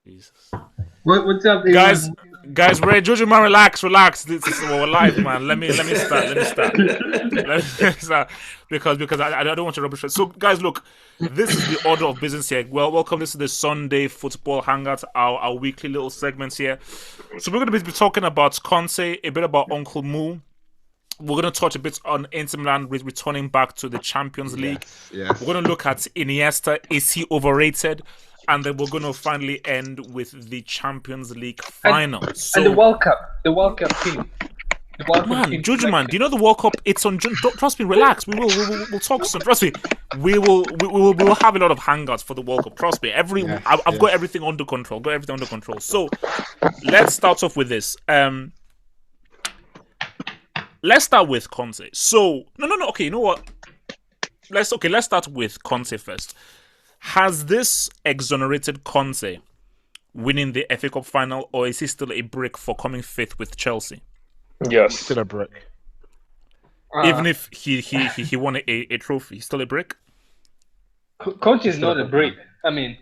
Jesus. What's up, Guys, everyone? guys, Jojo man, relax. This is we're live, man. Let me start. Because I don't want to rubbish it. So, guys, look, this is the order of business here. Well, welcome. This is the Sunday Football Hangout, our weekly little segments here. So we're going to be talking about Conte, a bit about Uncle Moo. We're going to touch a bit on Inter Milan returning back to the Champions League. Yes. We're going to look at Iniesta. Is he overrated? And then we're going to finally end with the Champions League final. And the World Cup team. The World Cup Man, team. Jojo man, do you know the World Cup? It's on. Trust me, relax. We'll talk soon. Trust me, we'll have a lot of hangouts for the World Cup. Trust me. I've got everything under control. So let's start off with this. Let's start with Conte. So no. Okay, you know what? Let's start with Conte first. Has this exonerated Conte winning the FA Cup final, or is he still a brick for coming fifth with Chelsea? Yes, Still a brick. Even if he won a trophy, he's still a brick? Conte is not a break. I mean,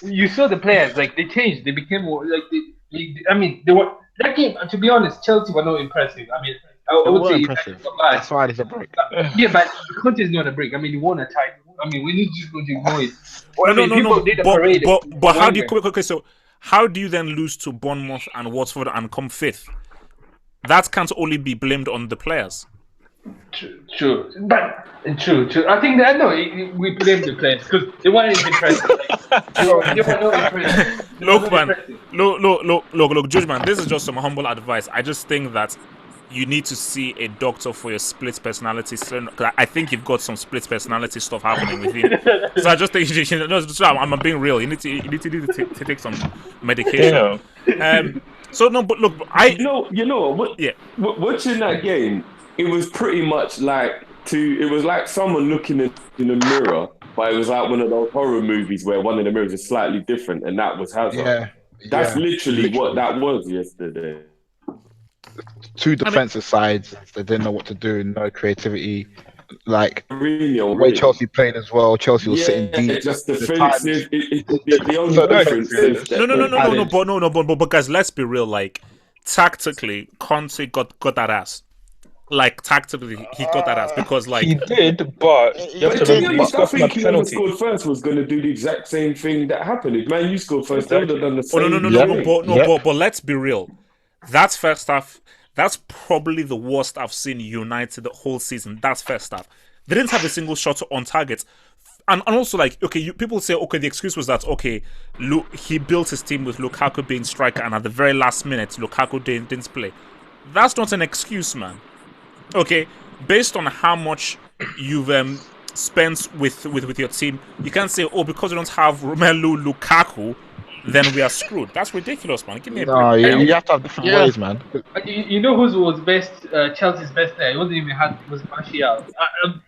you saw the players, like, they changed. They became more, like, they were, that game, to be honest, Chelsea were not impressive. I mean, I would say impressive. That's why it's a brick. Yeah, but Conte is not a break. I mean, he won a title. I mean, we need just going to ignore it. No. But how do you? Okay, so how do you then lose to Bournemouth and Watford and come fifth? That can't only be blamed on the players. True. I think that we blame the players because they weren't even impressive. Look, man. Look, Judge, man. This is just some humble advice. I just think that you need to see a doctor for your split personality. I think you've got some split personality stuff happening with you. So I just think I'm being real. You need to take some medication. yeah. So no, but look, you know what? Yeah. Watching that game, it was pretty much like it was like someone looking in a mirror, but it was like one of those horror movies where one of the mirrors is slightly different, and that was Hazard. Yeah. That's literally what that was yesterday. Two defensive sides, they didn't know what to do, no creativity. Like Mourinho, the way Chelsea played as well, Chelsea was sitting deep. Just defensive. The only difference is that but guys, let's be real. Like, tactically, Conte got that ass. Like, tactically, he got that ass because, like, He did, but you have to remember, he I scored from a think whoever penalty. scored first was going to do the exact same thing that happened. If Man U scored first, they would have done the Oh same. no, but let's be real. That first half, that's probably the worst I've seen United the whole season. That's first half. They didn't have a single shot on target. And also, like, okay, people say, okay, the excuse was that, okay, he built his team with Lukaku being striker, and at the very last minute, Lukaku didn't play. That's not an excuse, man. Okay, based on how much you've spent with your team, you can't say, oh, because we don't have Romelu Lukaku, then we are screwed. That's ridiculous, man. Give me a break. No, you have to have different ways, man. You know who was Chelsea's best player? It wasn't even it was Martial.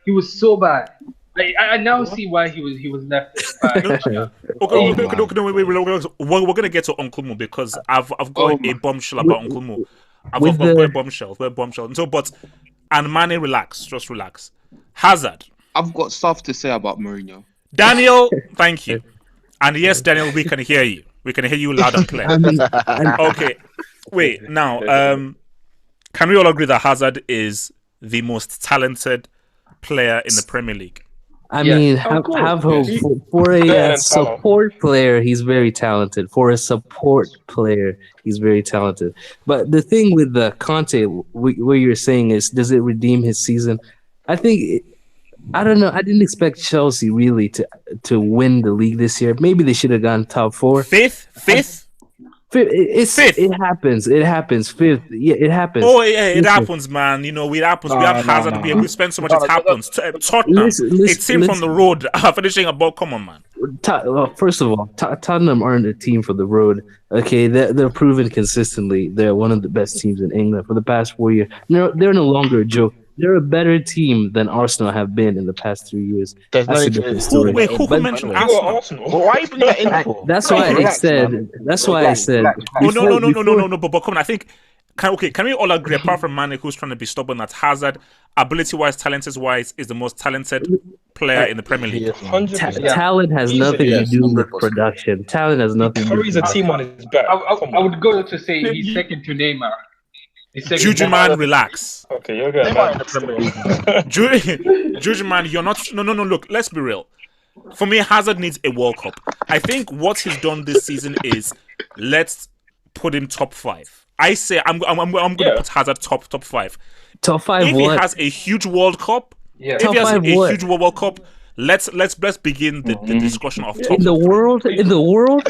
He was so bad. I now see why he was left. Okay, we're gonna get to Uncle Mo because I've got a bombshell about Uncle Mo. I've got a bombshell. So, and Mane, relax, just relax. Hazard. I've got stuff to say about Mourinho. Daniel, thank you. And yes, Daniel, we can hear you. We can hear you loud and clear. Okay, wait. Now, can we all agree that Hazard is the most talented player in the Premier League? I mean, have hope. For a support player, he's very talented. For a support player, he's very talented. But the thing with the Conte, what you're saying is, does it redeem his season? I think, I don't know. I didn't expect Chelsea really to win the league this year. Maybe they should have gone top four. Fifth? Fifth. It happens. Fifth. Yeah, it happens. Oh, yeah, it happens, man. You know, it happens. We have Hazard. We spend so much. It happens. Tottenham, a team from the road, finishing above. Come on, man. First of all, Tottenham aren't a team for the road. Okay, they're proven consistently. They're one of the best teams in England for the past 4 years. They're no longer a joke. They're a better team than Arsenal have been in the past 3 years. That's a different story. Who mentioned Arsenal? Why are you bringing that in for? That's why I said. Oh, no. But come on. I think Can we all agree, apart from Mane, who's trying to be stubborn, that Hazard, ability-wise, talented-wise, is the most talented player in the Premier League? 100%. Talent has nothing to do with production. Talent has nothing to do Carries with a team on his back. I would go to say he's second to Neymar. Juju man, relax. Okay, you're good, man. Juju man, you're not. No. Look, let's be real. For me, Hazard needs a World Cup. I think what he's done this season is let's put him top 5. I say I'm going to put Hazard top 5. Top 5 if what? he has a huge World Cup, Yeah. if Top he has a 5 what? huge World Cup, let's begin the discussion of top. In the world? In the world?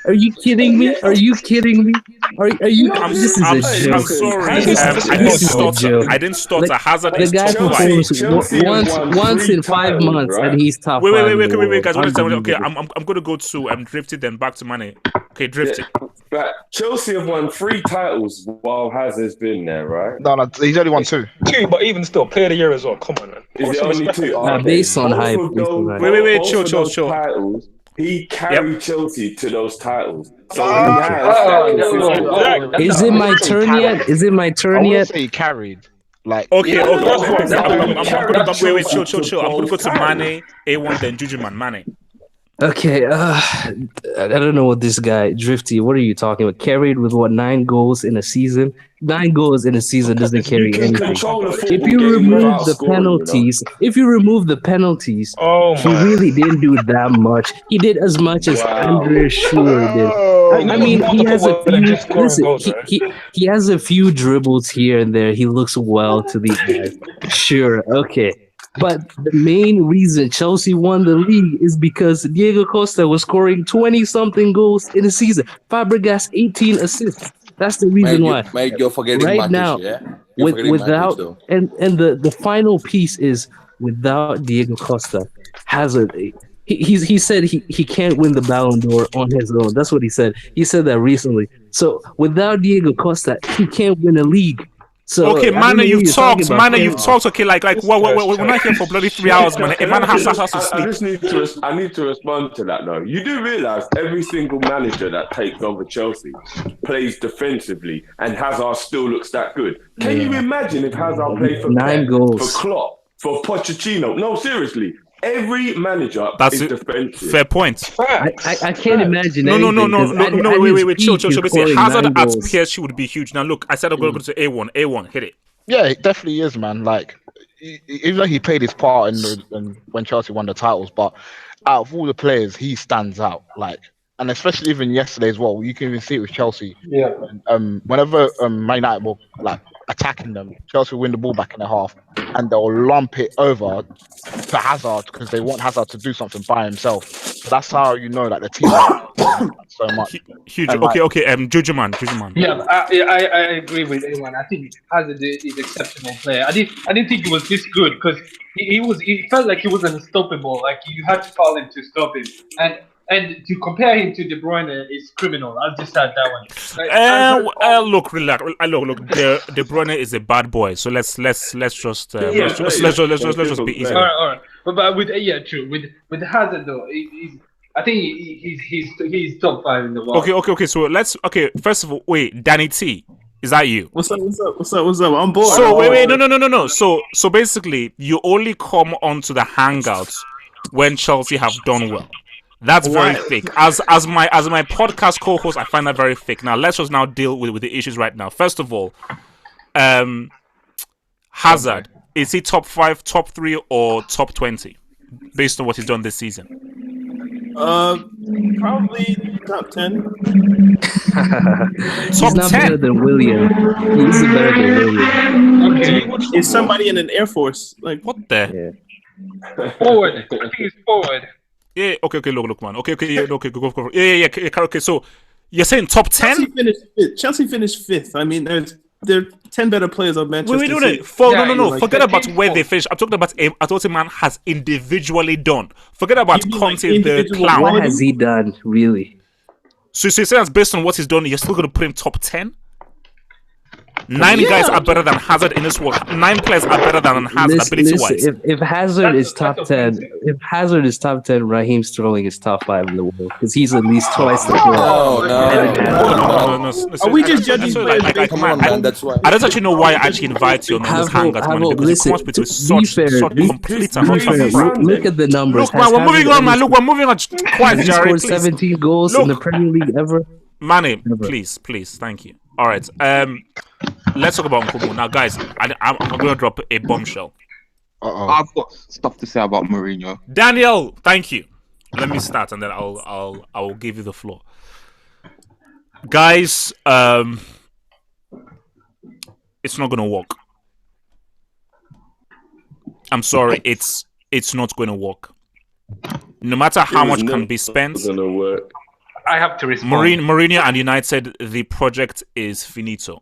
Are you kidding me? Are you kidding me? Are you? This is a joke. I'm sorry. I didn't stutter. Like, Hazard the is guy top 5. performs once in 5 months, and he's top 5. Wait, guys. Okay, Unbelievable. I'm going to go to Drifty, then back to Mane. Okay, Drifty. But Chelsea have won 3 titles while Hazard's been there, right? No, he's only won 2. 2, but even still, player of the year as well. Come on, man. Is it only 2? Based on hype. Wait, chill. Titles, he carried Chelsea to those titles. So Is it my turn yet? Is it my I turn wouldn't yet? say he carried. Like, Okay. Yeah, Wait, Chelsea chill. I'm going to go to to Mane, A1, then Juju man, Mane. Okay, I don't know what this guy, Drifty, what are you talking about? Carried with what, 9 goals in a season? 9 goals in a season doesn't carry anything. If you remove the penalties, he really didn't do that much. He did as much as Andre Schur did. I mean, he has a few. Listen, he has a few dribbles here and there. He looks well to these guys. Sure, okay. But the main reason Chelsea won the league is because Diego Costa was scoring 20-something goals in a season. Fabregas 18 assists. That's the reason why. Mate, you're forgetting right Matic, now, yeah? You're forgetting without Matic, and the final piece is without Diego Costa, Hazard. He said he can't win the Ballon d'Or on his own. That's what he said. He said that recently. So without Diego Costa, he can't win a league. So, okay, Mane, you've talked. Okay, like, we're not here for bloody 3 hours, man. A man has to sleep. I need to respond to that, though. You do realise every single manager that takes over Chelsea plays defensively, and Hazard still looks that good. Can you imagine if Hazard played for 9 goals. for Klopp, for Pochettino? No, seriously. Every manager is defensive. Fair point. I can't imagine. No, wait, chill. Basically, Hazard at goals. PSG would be huge. Now, look, I said I'm going to go to A1. A1, hit it. yeah, it definitely is, man. Like, even though he played his part in when Chelsea won the titles, but out of all the players, he stands out. Like, and especially even yesterday as well, you can even see it with Chelsea. Yeah. Whenever Man United were like attacking them, Chelsea will win the ball back in the half, and they'll lump it over to Hazard because they want Hazard to do something by himself. So that's how you know that the team so much. Huge. And Okay. Juju man. Yeah, I agree with everyone. I think Hazard is an exceptional player. I didn't think he was this good because he felt like he was unstoppable. Like you had to call him to stop him, and to compare him to De Bruyne is criminal. I'll just add that one. Look, relax. Look. De Bruyne is a bad boy. So let's just let's just be easy. All right. But with true. With Hazard though, I think he's top 5 in the world. Okay. So first of all, wait, Danny T, is that you? What's up? I'm bored. So wait, no. So basically, you only come onto the hangouts when Chelsea have done well. That's very fake. As my podcast co-host, I find that very fake. Now let's just now deal with the issues right now. First of all, Hazard, is he top 5, top 3, or top 20 based on what he's done this season? Probably top 10. He's not better than William. He's better than William. Okay. Is somebody in an Air Force? Like What the? Forward. I think he's forward. Yeah. Okay. Look, man. Okay. Yeah. Okay. Go. Yeah. Okay. So you're saying top 10? Chelsea finished 5th. I mean, there are 10 better players on Manchester City. No. Forget about where they finished. I'm talking about what a man has individually done. Forget about Conte, the clown. What has he done, really? So you're saying that's based on what he's done, you're still going to put him top 10? 9 guys are better than Hazard in this world. 9 players are better than Hazard ability-wise. If Hazard is top 10, Raheem Sterling is top 5 in the world because he's at least twice the player. No. Are we just judging players? Come on, man. That's why. I don't actually know why I actually invite you on this hangers, man, because it comes with such complete and utter crap. Look at the numbers. Look, man, we're moving on, man. Look, we're moving on. Quiet, Has he Jared, scored please. 17 goals in the Premier League ever? Manny, please, thank you. All right, let's talk about Nkumu now, guys. I'm going to drop a bombshell. I've got stuff to say about Mourinho. Daniel, thank you. Let me start, and then I will give you the floor, guys. It's not going to work. I'm sorry, it's not going to work. No matter how much can be spent, gonna work. I have to respond. Mourinho and United, the project is finito.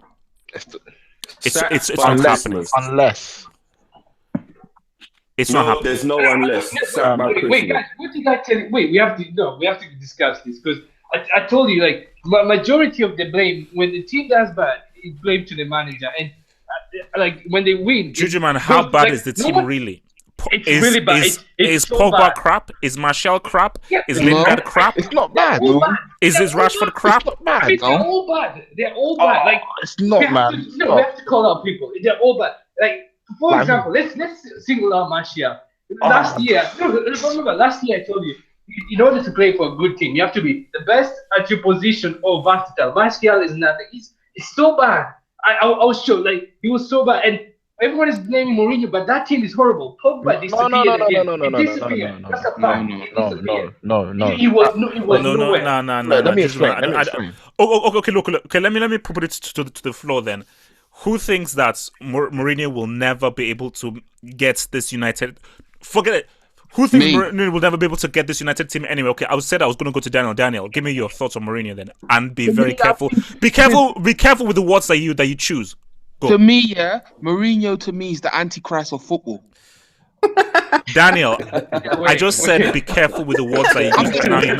It's not happening. Unless It's not happening. There's no unless. Wait, guys, what did I tell you? Wait, we have to discuss this because I told you, like, majority of the blame when the team does bad is blamed to the manager, and like when they win. Juju, man, how bad is the team really? It's really bad. Is so Pogba bad. crap? Is Martial crap? Yeah. Is Lingard crap? it's not bad. All bad. Is Rashford crap? It's not bad. They're all bad. They're all bad. Like It's not, we have man. to, we have to call out people. They're all bad. Like for example, let's single out Martial. Last year, remember last year I told you, in order to play for a good team, you have to be the best at your position or versatile. Martial is nothing. It's so bad. I was sure, like he was so bad, and everyone is blaming Mourinho, but that team is horrible. Pogba disappeared. No. That's a fact. No. He was nowhere. No. Let me explain. Okay. Let me put it to the floor then. Who thinks that Mourinho will never be able to get this United? Forget it. Who thinks Mourinho will never be able to get this United team anyway? Okay, I said I was going to go to Daniel. Daniel, give me your thoughts on Mourinho then, and be very careful. Be careful with the words that you choose. Go. To me, Mourinho to me is the antichrist of football. Daniel, I just said be careful with the words that you use. Now you're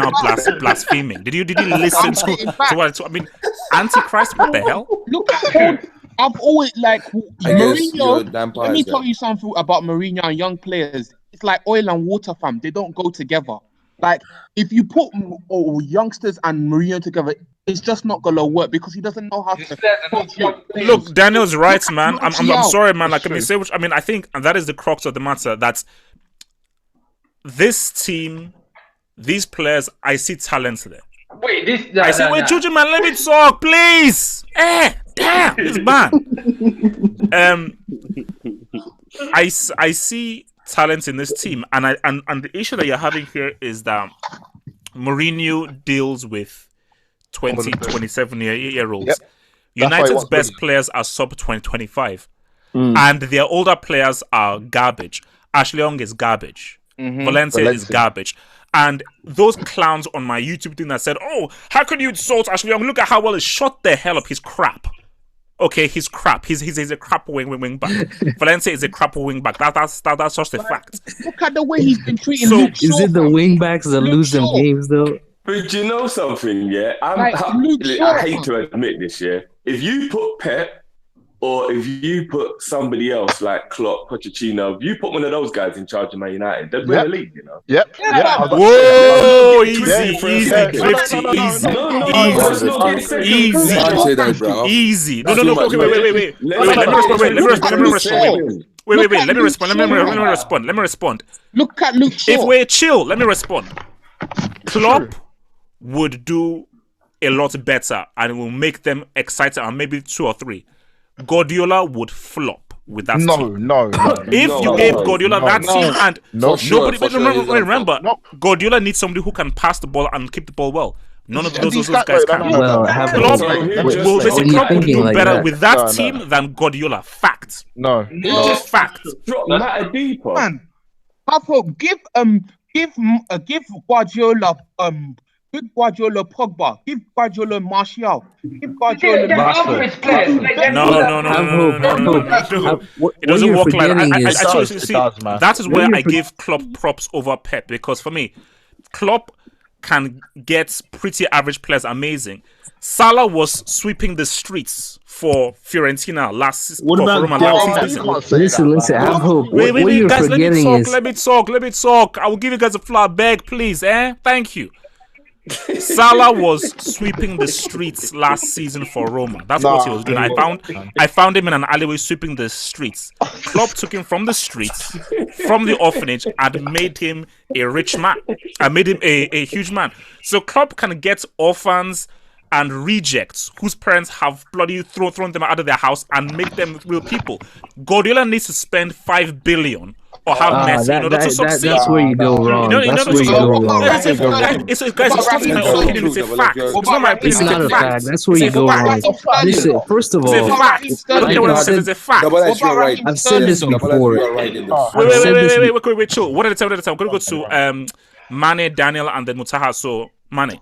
blaspheming. Did you listen to what I mean? Antichrist? What the hell? Look, I've always Mourinho. Let me tell you something about Mourinho and young players. It's like oil and water, fam. They don't go together. Like if you put youngsters and Mourinho together, it's just not gonna work because he doesn't know how to. Look, Daniel's right, man. I'm sorry, man. Like, I think, and that is the crux of the matter. That this team, these players, I see talent there. Wait, Juju, man, let me talk, please. Damn, it's bad. I see talent in this team, and the issue that you're having here is that Mourinho deals with 20, 27-year-olds. Yep. United's best players are sub 25, and their older players are garbage. Ashley Young is garbage. Valencia is garbage. And those clowns on my YouTube thing that said, "Oh, how can you insult Ashley Young? Look at how well he shut the hell up. He's crap." Okay, he's crap. He's a crap wing back. Valencia is a crap wing back. That's just a fact. Look at the way he's been treating. So is it the wing backs that lose them games though? But do you know something? Yeah, I hate to admit this. Yeah, if you put Pep or if you put somebody else like Klopp, Pochettino, if you put one of those guys in charge of Man United, they'd win the league. You know. Yep. Whoa, easy, Drifty, easy. No. Okay, wait. Let me respond. Look at Luke Shaw. If we're chill, let me respond. Klopp would do a lot better and it will make them excited and maybe 2 or 3. Guardiola would flop with that team. No. If you gave Guardiola that team and remember, Guardiola needs somebody who can pass the ball and keep the ball well. None of those guys can. Klopp will do better with that team than Guardiola. Fact. No. Just fact. Not a deeper. Man, Papa, give Guardiola give Guardiola Pogba, give Guardiola Martial, give Guardiola average players. No. It doesn't work like that. That is where I give Klopp props over Pep, because for me, Klopp can get pretty average players amazing. Salah was sweeping the streets for Fiorentina What about Roma last season. Listen, I have hope. Wait, what you're guys, forgetting let me talk. I will give you guys a flower bag, please, Thank you. Salah was sweeping the streets last season for Roma. That's what he was doing. I found him in an alleyway sweeping the streets. Klopp took him from the streets, from the orphanage, and made him a rich man. I made him a huge man. So Klopp can get orphans and rejects whose parents have bloody thrown them out of their house and make them real people. Guardiola needs to spend 5 billion or have Messi in order to succeed. That's where you go wrong. That's where you go wrong. Guys, it's not my opinion, it's a fact. It's not my opinion, It's not a fact. That's where you go wrong. Listen, first of all, it's a fact. It's a fact. No, but you're right. I've said this before. Wait, chill. One at a time. I'm going to go to Mane, Daniel, and then Mutaha. So, Mane.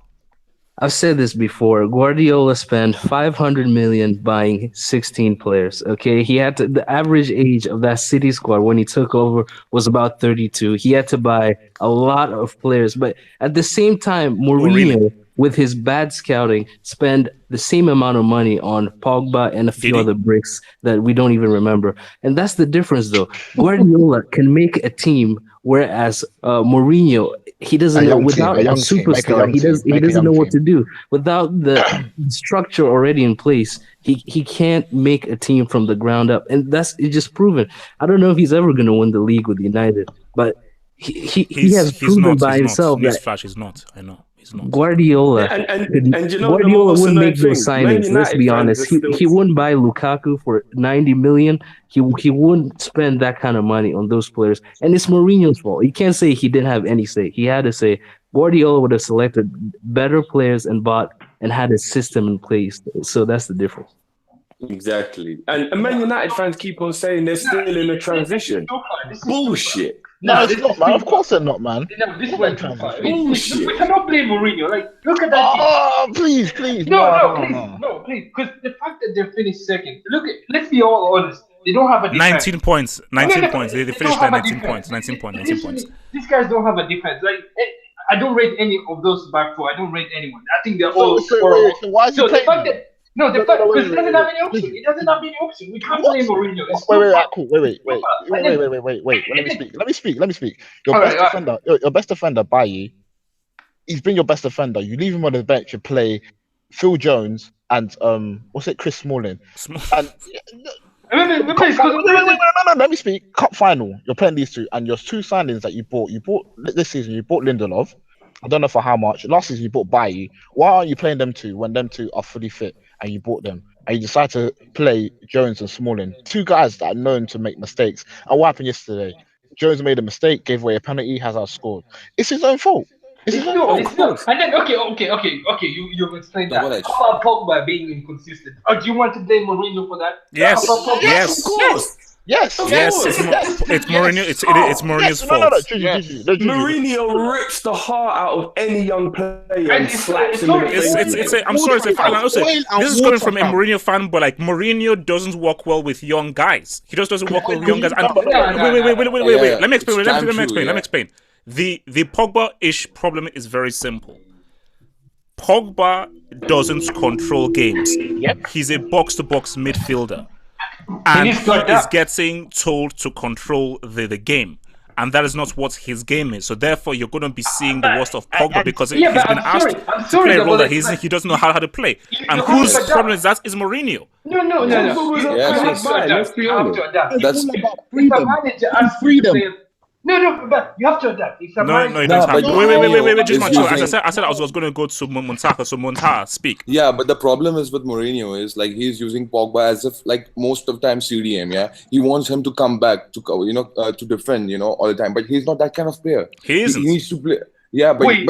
I've said this before. Guardiola spent 500 million buying 16 players. Okay, the average age of that City squad when he took over was about 32. He had to buy a lot of players, but at the same time, Mourinho, with his bad scouting, spent the same amount of money on Pogba and a few other bricks that we don't even remember. And that's the difference, though. Guardiola can make a team, whereas Mourinho, he doesn't know without a superstar. He doesn't know what to do without the structure already in place. He can't make a team from the ground up, and it's just proven. I don't know if he's ever going to win the league with United, but he has proven by himself that Flash is not. I know. Guardiola Guardiola wouldn't make those signings. Let's be honest. He wouldn't buy Lukaku for 90 million. He wouldn't spend that kind of money on those players. And it's Mourinho's fault. You can't say he didn't have any say. He had to say Guardiola would have selected better players and had a system in place. So that's the difference. Exactly. And Man United fans keep on saying they're still in a transition. Bullshit. No, it's not, man. Of course they're not, man. No, this is like bullshit. We cannot blame Mourinho. Like, look at that. Oh, please. No, please. Because the fact that they finished second. Let's be all honest. They don't have a defense. 19 points. 19 points. They finished at 19 points. 19 points. These guys don't have a defense. Like, I don't rate any of those back four. I don't rate anyone. I think they're all horrible. So why is he playing? Because it doesn't have any option. It doesn't have any option. We can't blame Mourinho. Wait. Let me speak. Your best defender, Bailly, he's been your best defender. You leave him on the bench and play Phil Jones and Chris Smalling. Let me speak. Cup final. You're playing these two, and your two signings that you bought this season. You bought Lindelof. I don't know for how much. Last season you bought Bailly. Why aren't you playing them two when them two are fully fit and you bought them? And you decide to play Jones and Smalling, two guys that are known to make mistakes. And what happened yesterday? Jones made a mistake, gave away a penalty, Hazard scored. It's his own fault. It's not. And then okay. You've explained that. How about Pogba being inconsistent? Do you want to blame Mourinho for that? Yes, of course. Yes, it's Mourinho. It's Mourinho's fault. No, Mourinho rips the heart out of any young player and slaps him in the face. I'm sorry, it's a fan. This is coming from a Mourinho fan, but like Mourinho doesn't work well with young guys. He just doesn't work well with young guys. Wait. Let me explain. The Pogba-ish problem is very simple. Pogba doesn't control games. Yep. He's a box-to-box midfielder. And he is getting told to control the game. And that is not what his game is. So therefore, you're going to be seeing the worst of Pogba because he's been asked to play a role that he doesn't know how to play. And whose problem is that? Is Mourinho. No. Let's be honest. That's about freedom. No, but you have to adapt. You don't have to. Wait, just one. As I said I was going to go to Montaka, so Montaka, speak. Yeah, but the problem is with Mourinho is like he's using Pogba as if like most of the time CDM. Yeah, he wants him to come back to to defend all the time, but he's not that kind of player. He isn't. He needs to play. Yeah, but he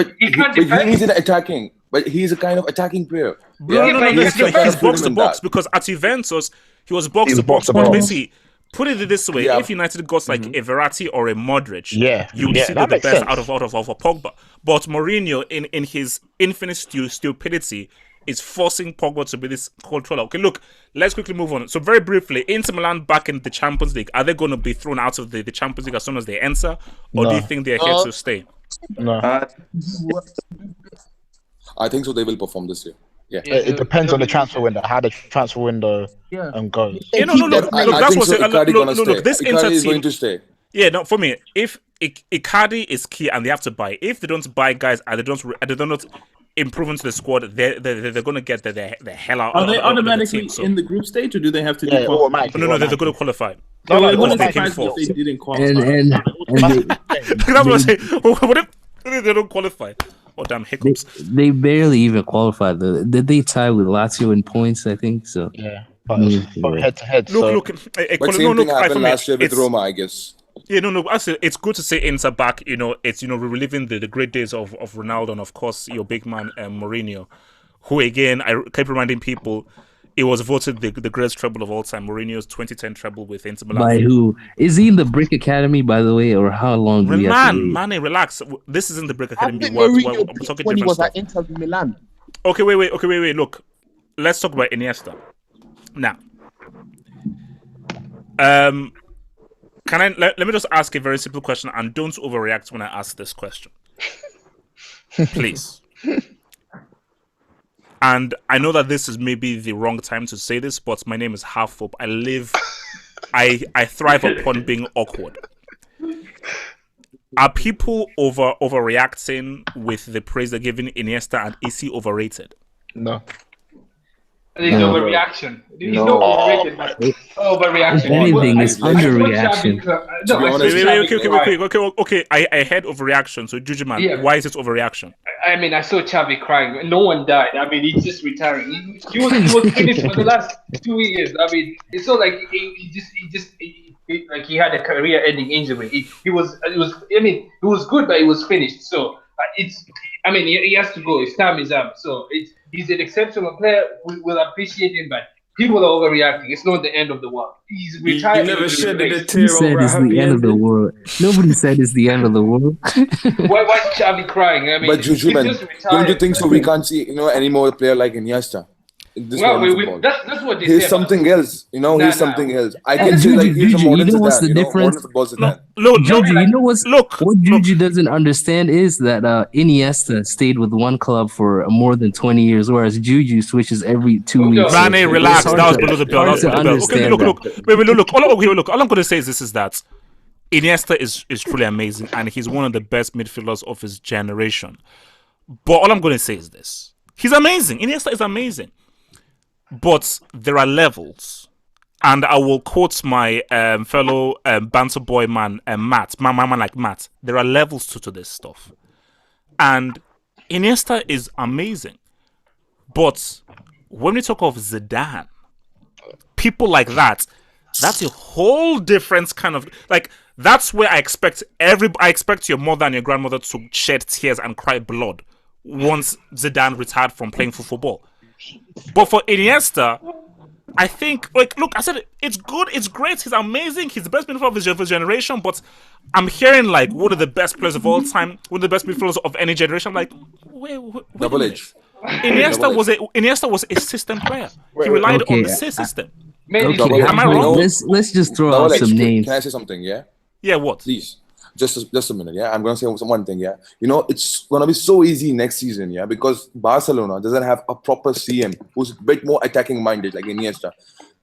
needs an attacking. But he's a kind of attacking player. No, he's box to box because at Juventus he was box to box. But basically, put it this way: if United got like a Verratti or a Modric, you would see the best out of a Pogba. But Mourinho, in his infinite stupidity, is forcing Pogba to be this controller. Okay, look, let's quickly move on. So very briefly, Inter Milan back in the Champions League. Are they going to be thrown out of the Champions League as soon as they enter, or do you think they're here to stay? No. I think so. They will perform this year. Yeah. It depends on the transfer window, how the transfer window goes. Yeah, no, look, I that's think what so. Icardi gonna stay. look, this Icardi Inter is team going to stay. Yeah, no, for me, if Icardi is key and they have to buy, if they don't buy guys and they don't improve into the squad, they're going to get the hell out. Are they of automatically the team, so. in the group stage, or do they have to do automatically. No, they're going to qualify. No, it wouldn't they surprise came me if they didn't qualify. And That's what I'm saying. What if they don't qualify? Oh, damn hiccups. they barely even qualified. Did they tie with Lazio in points? I think so. Yeah, but head to head. Look. But same thing happened last year with Roma, I guess. Yeah, no. Actually, it's good to say Inter back. It's we're reliving the great days of Ronaldo and of course your big man Mourinho, who again I keep reminding people. It was voted the greatest treble of all time. Mourinho's 2010 treble with Inter Milan. By who? Is he in the Brick Academy, by the way, or how long do we have to wait? Man, relax. This isn't the Brick Academy. Mourinho We're talking when he different was stuff. at Inter Milan. Okay, wait. Look, let's talk about Iniesta. Now, let me just ask a very simple question, and don't overreact when I ask this question, please. And I know that this is maybe the wrong time to say this, but my name is Half Hope. I thrive upon being awkward. Are people overreacting with the praise they're giving Iniesta, and is he overrated? No. There's overreaction. There's no overrated, but overreaction. If anything, it's underreaction. Okay. I heard overreaction. So, Juju man, why is it overreaction? I mean, I saw Xavi crying. No one died. I mean, he's just retiring. He was finished for the last 2 years. I mean, it's not like he had a career-ending injury. It was good, but it was finished. So he has to go. His time is up. So he's an exceptional player. We'll appreciate him, but people are overreacting. It's not the end of the world. He's retired. You never shedded a Who tear said over a it's the happy end of the ending. world? Nobody said it's the end of the world. Why is Xavi crying? I mean, But Juju, he's man, just retired. don't you think so? We can't see, any more player like Iniesta in this modern football. That's what they He's say. something else, he's something else. I can say Juju, like he's a Juju, modern you know what's the Zidane, difference? modern football Zidane. Look, Juju, you know what Juju look. doesn't understand is that Iniesta stayed with one club for more than 20 years, whereas Juju switches every 2 weeks. Rane, relax. It's That hard was below the belt. hard to understand Look. All I'm going to say is this: is that Iniesta is truly amazing, and he's one of the best midfielders of his generation. But all I'm going to say is this: he's amazing. Iniesta is amazing. But there are levels, and I will quote my fellow banter boy man, Matt, my man like Matt. There are levels to this stuff, and Iniesta is amazing. But when we talk of Zidane, people like that, that's a whole different kind of like. That's where I expect your mother and your grandmother to shed tears and cry blood once Zidane retired from playing for football. But for Iniesta, I think, look, I said it's good, it's great, he's amazing, he's the best midfielder of his generation, but I'm hearing, one of the best players of all time, one of the best midfielders of any generation. I'm like, wait Double H. Iniesta was a system player. He relied on the system. Okay, Am I wrong? Let's just throw out some names. Can I say something, yeah? Yeah, what? Please. Just a minute, yeah. I'm gonna say one thing, yeah. It's gonna be so easy next season, yeah, because Barcelona doesn't have a proper CM who's a bit more attacking minded, like Iniesta.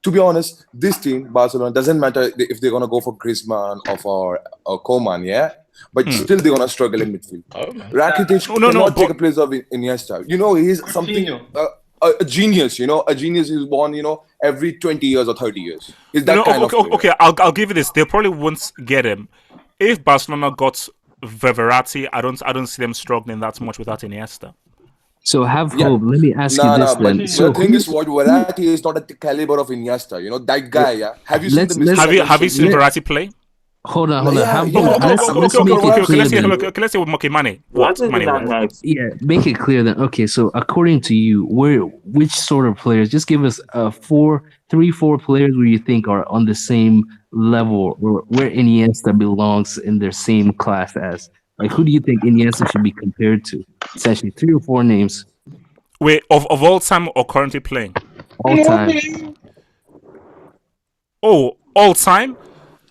To be honest, this team, Barcelona, doesn't matter if they're gonna go for Griezmann or for Koeman, yeah. But still, they're gonna struggle in midfield. Rakitic cannot take a place of Iniesta. He's something a genius. A genius is born, every 20 years or 30 years. He's that kind of player. Okay. I'll give you this. They probably won't get him. If Barcelona got Verratti, I don't see them struggling that much without Iniesta. So have hope. Let me ask you this then. But So the thing is, what Verratti is not at the caliber of Iniesta. That guy. Yeah. Have you seen Have you seen Verratti play? Hold on. Have Okay, let's say with Mane. Yeah, make it clear then. Okay, so according to you, which sort of players? Just give us 4 players where you think are on the same level, or where Iniesta belongs in their same class as. Like, who do you think Iniesta should be compared to? Essentially, 3 or 4 names. Wait, of all time or currently playing? All time. Oh, all time?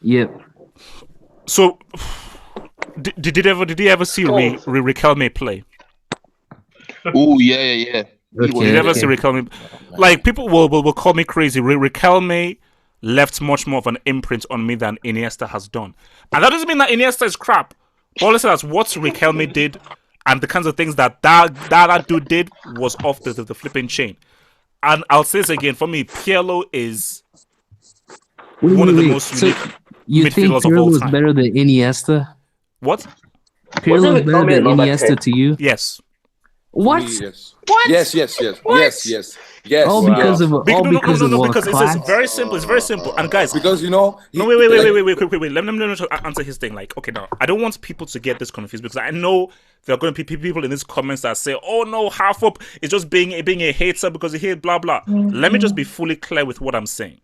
Yep. So, did he ever see Riquelme play? Oh yeah. You never see Riquelme. Like, people will call me crazy. Riquelme left much more of an imprint on me than Iniesta has done. And that doesn't mean that Iniesta is crap. All I said is what Riquelme did and the kinds of things that dude did was off the flipping chain. And I'll say this again, for me, Pirlo is one of the most unique midfielders of all time. You think Pirlo is better than Iniesta? What? Pirlo is better than Iniesta to you? Yes. What? Yes. What? Yes. All because of because class? it's very simple. It's very simple. And guys, because you know, wait. Let me answer his thing. Like, okay, now I don't want people to get this confused because I know there are going to be people in these comments that say, "Oh no, half up is just being a hater because he hates blah blah." Let me just be fully clear with what I'm saying.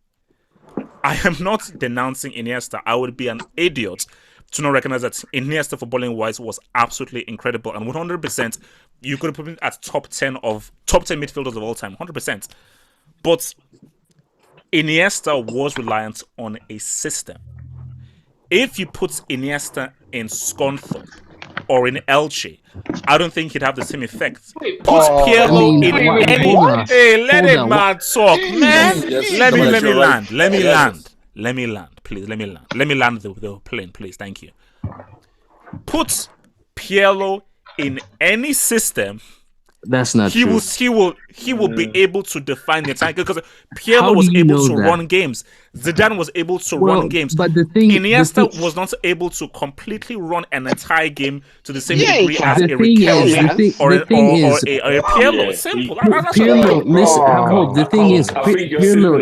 I am not denouncing Iniesta. I would be an idiot to not recognize that Iniesta, footballing wise, was absolutely incredible, and 100%. You could have put him at top 10 midfielders of all time, 100%. But Iniesta was reliant on a system. If you put Iniesta in Scunthorpe or in Elche, I don't think he'd have the same effect. Put Pirlo in any. Hey, let him man talk, man. Let me land, please. Let me land the plane, please. Thank you. Put Pirlo in any system. That's not true. He will be able to define the attack because Pirlo was able to run games. Zidane was able to run games. But the thing, Iniesta was not able to completely run an entire game to the same degree as a Riquelme or a Pirlo. Simple. Pirlo, listen. The thing is, Pirlo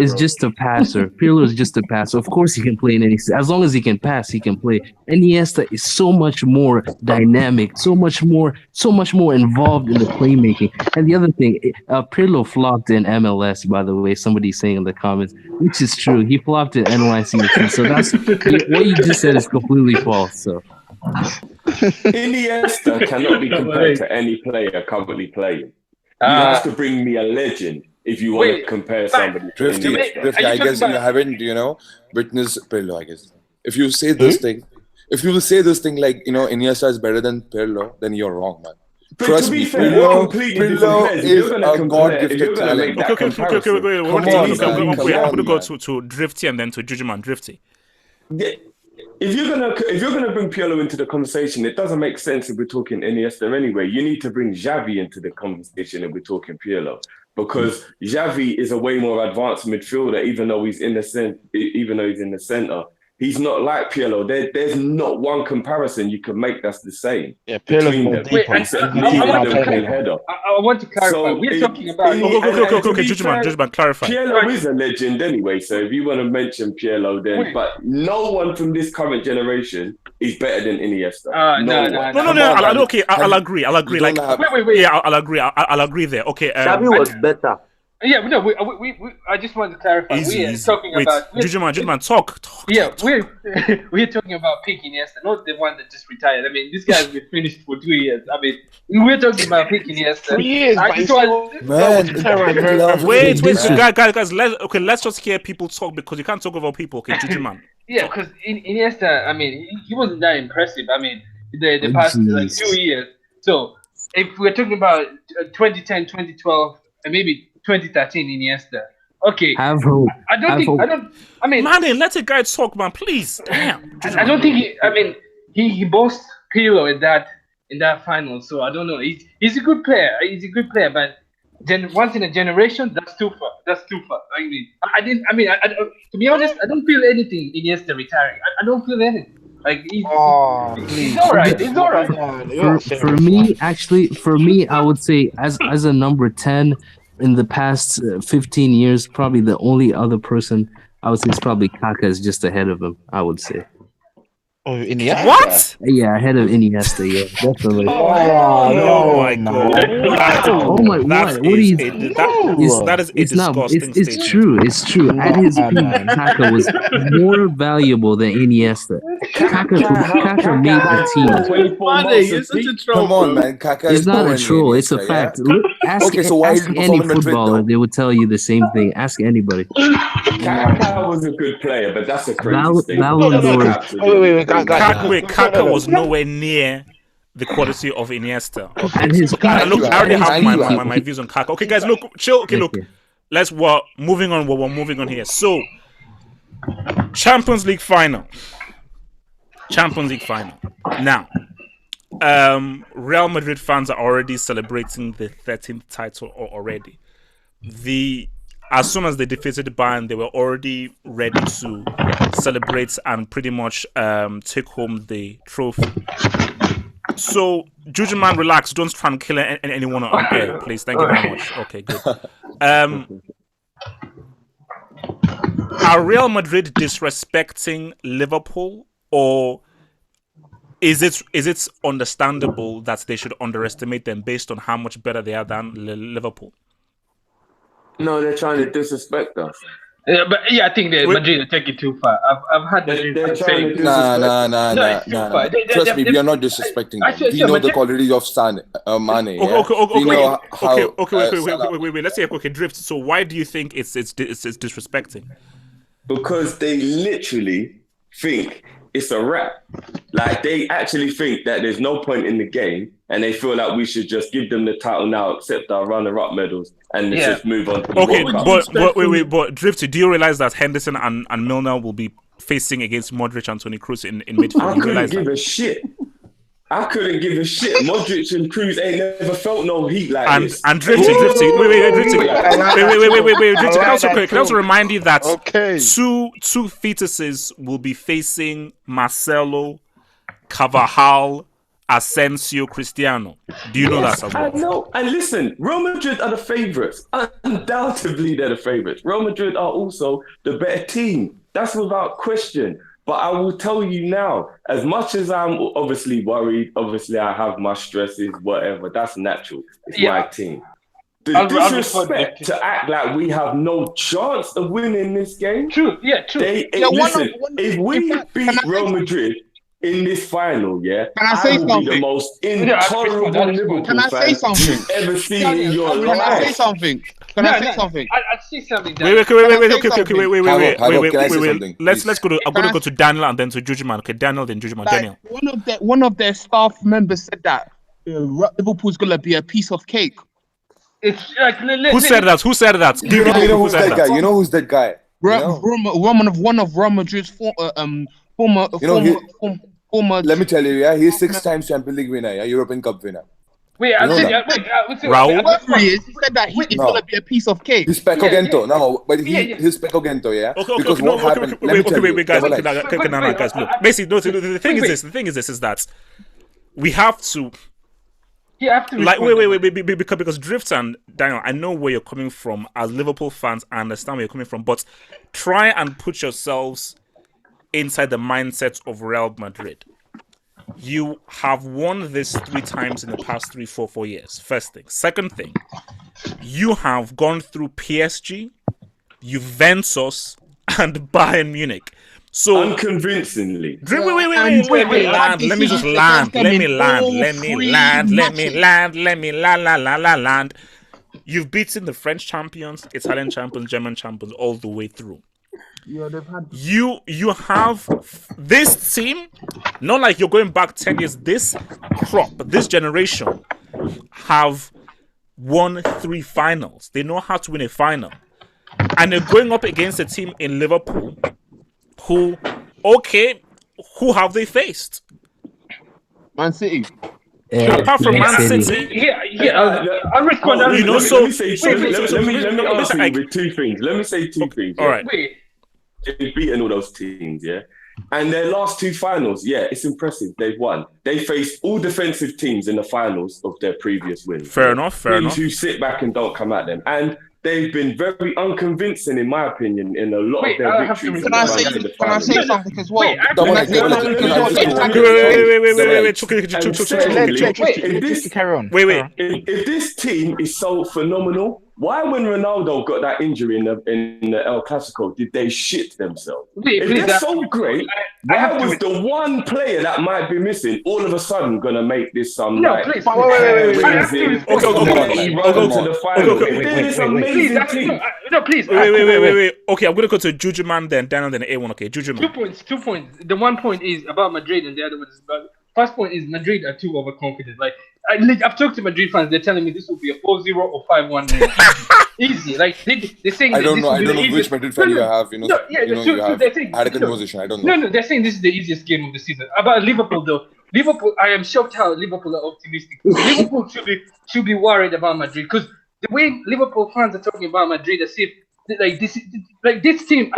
is just a passer. Pirlo is just a passer. Of course, he can play in any. As long as he can pass, he can play. Iniesta is so much more dynamic, so much more involved in the playmaking. And the other thing, Pirlo flopped in MLS, by the way, somebody's saying in the comments, which is true. He flopped in NYC. So that's what you just said is completely false. So Iniesta cannot be compared to any player currently playing. You have to bring me a legend if you want to compare somebody to Iniesta. I guess you haven't, witnessed Pirlo, I guess. If you say this thing, like, Iniesta is better than Pirlo, then you're wrong, man. But to be fair, Pirlo is a God-gifted talent. I'm going to go to Drifty and then to Jujuman. Drifty. If you're gonna bring Pirlo into the conversation, it doesn't make sense if we're talking Iniesta anyway. You need to bring Xavi into the conversation if we're talking Pirlo, because Xavi is a way more advanced midfielder, even though he's in the center. He's not like Pirlo. There's not one comparison you can make that's the same. Yeah, Pirlo's more deeper. I want to clarify. We're talking about... Okay, Jujuman, clarify. Pirlo is a legend anyway, so if you want to mention Pirlo, then... But no one from this current generation is better than Iniesta. No. Okay, I'll agree. I'll agree. Wait. Yeah, I'll agree. I'll agree there. Okay. Xavi was better. Yeah, but no, I just want to clarify. We're talking about... Jujuman, talk. Yeah, we're talking about Pique Iniesta, not the one that just retired. I mean, this guy's been finished for 2 years. I mean, we're talking about Pique Iniesta. 3 years, guys, let's just hear people talk because you can't talk about people. Okay, Jujuman. Yeah, because Iniesta, I mean, he wasn't that impressive. I mean, the past 2 years. So, if we're talking about 2010, 2012, and maybe 2013 Iniesta. Okay. Have hope. I mean, man, let a guy talk, man. Please. Damn. I don't think he bossed Pirlo in that final. So I don't know. He's a good player. But once in a generation, that's too far. To be honest, I don't feel anything Iniesta retiring. I don't feel anything. Like he's all right. He's all right. For me, I would say as a number 10. In the past 15 years, probably the only other person I would say is probably Kaká is just ahead of him, I would say. Oh, Iniesta? What? Yeah, ahead of Iniesta, yeah, definitely. Oh my god. Oh my god. That is a disgusting statement. It's true. At his peak, Kaká was more valuable than Iniesta. Kaká made the team. You're such a troll. Come on, man. Kaká is not a troll. It's a fact. Look, ask any footballer, they would tell you the same thing. Ask anybody. Kaká was a good player, but that's a crazy statement. Kaká was nowhere near the quality of Iniesta. And his I already have Thank my views on Kaka. Okay, guys, look, chill. Okay, look, we're moving on. We're moving on here. So, Champions League final. Now, Real Madrid fans are already celebrating the 13th title already. As soon as they defeated Bayern, they were already ready to celebrate and pretty much take home the trophy. So, Juju man, relax. Don't try and kill anyone on air, please. Thank you very much. Okay, good. Are Real Madrid disrespecting Liverpool, or is it understandable that they should underestimate them based on how much better they are than Liverpool? No, they're trying to disrespect us. Yeah, but I think Madrid are taking it too far. I've had Madrid saying, Nah. Trust me, we are not disrespecting them. We know the quality of Mane. Wait. Let's say Drift. So why do you think it's disrespecting? Because they literally think it's a wrap. Like, they actually think that there's no point in the game, and they feel like we should just give them the title now, accept our runner-up medals, and just move on to the World Cup. But Drifty, do you realize that Henderson and Milner will be facing against Modric and Toni Kroos in midfield? I couldn't give a shit. Modric and Kroos ain't never felt no heat like this. And Drifty. Wait, Drifty. Can I also remind you that two fetuses will be facing Marcelo, Carvajal, Asensio, Cristiano. Do you know that as well? I know. And listen, Real Madrid are the favourites. Undoubtedly, they're the favourites. Real Madrid are also the better team. That's without question. But I will tell you now, as much as I'm obviously worried, obviously I have my stresses, whatever, that's natural. It's my team. The disrespect to act like we have no chance of winning this game. True. If we beat Real Madrid in this final, I will be the most intolerable Liverpool fan you've ever seen in your life. Can I say something? I'll see something. Wait. Let's go to. I'm gonna go to Daniel and then to Jujuman. Okay, Daniel, then Jujuman. Daniel. One of their staff members said that Liverpool's gonna be a piece of cake. It's like, who said that? You know who's that guy? One of Real Madrid's former. Let me tell you, he's 6 times Champions League winner, European Cup winner. Raul? He said that he's gonna be a piece of cake. He's Pecogento, he's Pecogento, Because what happened? Wait, guys, look. Basically, the thing is this is that we have to. You have to because Drift and Daniel, I know where you're coming from as Liverpool fans. I understand where you're coming from, but try and put yourselves inside the mindset of Real Madrid. You have won this 3 times in the past 4 years. First thing. Second thing, you have gone through PSG, Juventus, and Bayern Munich. So unconvincingly. Wait. Let me just land. Land. You've beaten the French champions, Italian champions, German champions all the way through. You have this team, not like you're going back 10 years. This crop, this generation have won 3 finals. They know how to win a final. And they're going up against a team in Liverpool who have they faced? Man City. Apart from Man City. I'll respond. Let me say 2 things. Let me say 2 things. All right. They've beaten all those teams, and their last 2 finals, it's impressive. They've won. They faced all defensive teams in the finals of their previous wins. Fair enough. Who sit back and don't come at them. And they've been very unconvincing, in my opinion, in a lot of their victories. Can I say something as well? If this team is so phenomenal, why, when Ronaldo got that injury in the El Clasico, did they shit themselves? If they're so great, why was the one player that might be missing all of a sudden gonna make this some Wait. Okay. Okay, I'm gonna go to Jujuman, then Daniel, then A1. Okay, Jujuman. 2 points. The 1 point is about Madrid, and the other one is about first point is Madrid are too overconfident. Like I've talked to Madrid fans, they're telling me this will be a 4-0 or 5-1 win. Easy. Like they're saying I don't know. I this will be don't the know which easiest- Madrid fan you have. You know, No, yeah, you know, so you have they're saying, had a conversation. I don't know. No, they're saying this is the easiest game of the season. About Liverpool though, Liverpool, I am shocked how Liverpool are optimistic. Liverpool should be worried about Madrid because the way Liverpool fans are talking about Madrid as if this team.